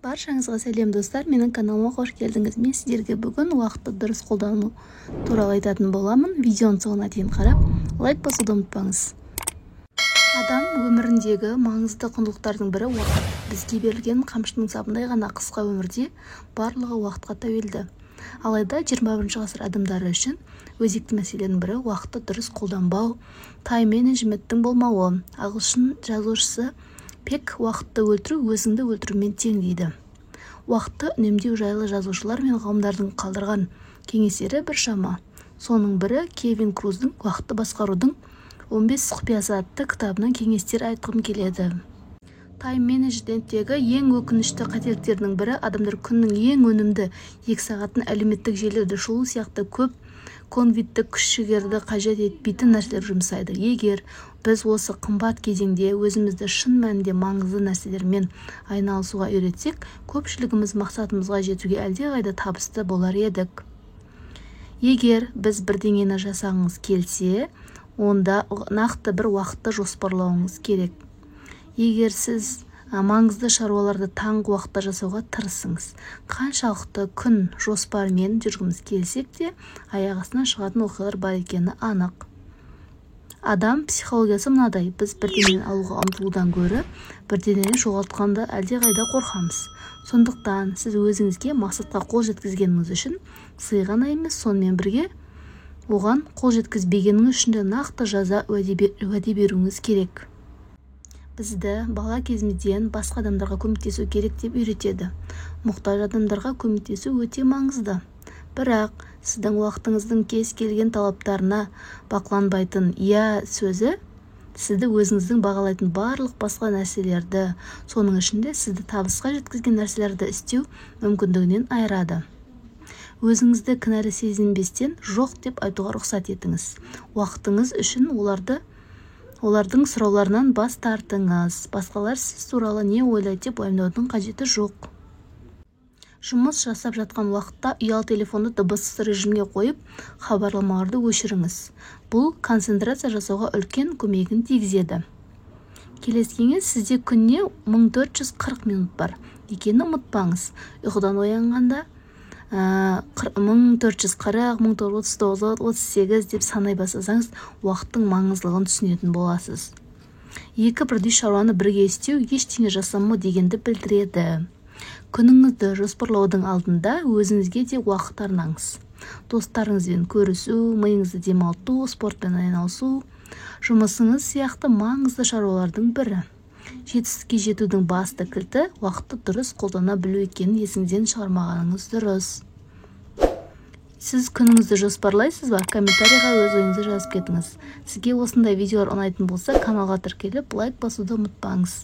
Баршаңызға сәлем достар, менің каналыма қош келдіңіз. Мен сіздерге бүгін уақытты дұрыс қолдану туралы айтатын боламын. Видеоны соңына дейін қарап, лайк басуды ұмытпаңыз. Адам өміріндегі маңызды құндылықтардың бірі уақыт. Бізге берілген қамшының сабындай ғана қысқа өмірде барлығы уақытқа тәуелді. Алайда 21 ғасыр адамдары үшін өзекті мәселенің бірі уақытты дұрыс қолданбау, тайм-менеджменттің болмауы. Ағылшын жазушысы Пек уақытты өлтіру өзіңді өлтірумен тең дейді. Уақытты үнемдеу жайлы жазушылар мен ғалымдардың қалдырған кеңестері біршама. Соның бірі Кевин Круздың уақытты басқарудың 15 құпиясы атты кітабынан кеңестер айтқым келеді. Тайм-менеджменттегі ең өкінішті қателіктердің бірі адамдар күннің ең өнімді 2 сағатын әлеуметтік желілерді шолу сияқты көп когнитивтік күш-жігерді қажет етпейтін нәрселер жұмсайды. Егер біз осы қымбат кезеңде өзімізді шын мәнінде маңызды нәрселермен айналысуға үйретсек, көпшілігіміз мақсатымызға жетуге әлдеқайда табысты болар едік. Егер біз бірдеңені жасағыңыз келсе, онда нақты бір уақытты жоспарлауыңыз керек. Егер сіз маңызды шаруаларды таңғы уақытта жасауға тырысыңыз. Қаншалықты күн жоспарымен жүргіміз келсек те, аяқ астынан шығатын оқиғалар бар екені анық. Адам психологиясы мынадай: біз бірдеңені алуға ұмтылудан гөрі бірдеңені жоғалтқанда әлдеқайда қорқамыз. Сондықтан сіз өзіңізге мақсатқа қол жеткізгеніңіз үшін сый ғана емес, сонымен бірге оған қол жеткізбегеніңіз үшін де нақты жаза уәде беруіңіз керек. Бізді бала кезімізден басқа адамдарға көмектесу керек деп үйретеді. Мұқтаж адамдарға көмектесу өте маңызды. Бірақ сіздің уақытыңыздың кез келген талаптарына бақыланбайтын «я» сөзі сізді өзіңіздің бағалайтын барлық басқа нәрселерді, соның ішінде сізді табысқа жеткізген нәрселерді істеу мүмкіндігінен айырады. Өзіңізді кінәлі сезінбестен жоқ деп айтуға рұқсат етіңіз. Уақытыңыз үшін олардың сұрауларынан бас тартыңыз. Басқалар сіз туралы не ойлайды деп уайымдаудың қажеті жоқ. Жұмыс жасап жатқан уақытта ұялы телефонды дыбыссыз режимге қойып, хабарламаларды өшіріңіз. Бұл концентрация жасауға үлкен көмегін тигізеді. Келесі кеңес: сізде күніне 1440 минут бар екенін ұмытпаңыз. Ұйқыдан оянғанда 1440, 1939, 38 деп санай бастасаңыз, уақыттың маңыздылығын түсінетін боласыз. 2 бірдей шаруаны бірге істеу ештеңе жасамау дегенді білдіреді. Күніңізді жоспарлаудың алдында өзіңізге де уақыт арнаңыз. Достарыңызбен көрісу, миыңызды демалту, спортпен айналысу, жұмысыңыз сияқты маңызды шаруалардың бірі. Жетістікке жетудің басты кілті уақытты дұрыс қолдана білу екенін есіңізден шығармағаныңыз дұрыс. Сіз күніңізді жоспарлайсыз ба? Комментарийға өз ойыңызды жазып кетіңіз. Сізге осындай видеолар ұнайтын болса, каналға тіркеліп, лайк басуды ұмытпаңыз.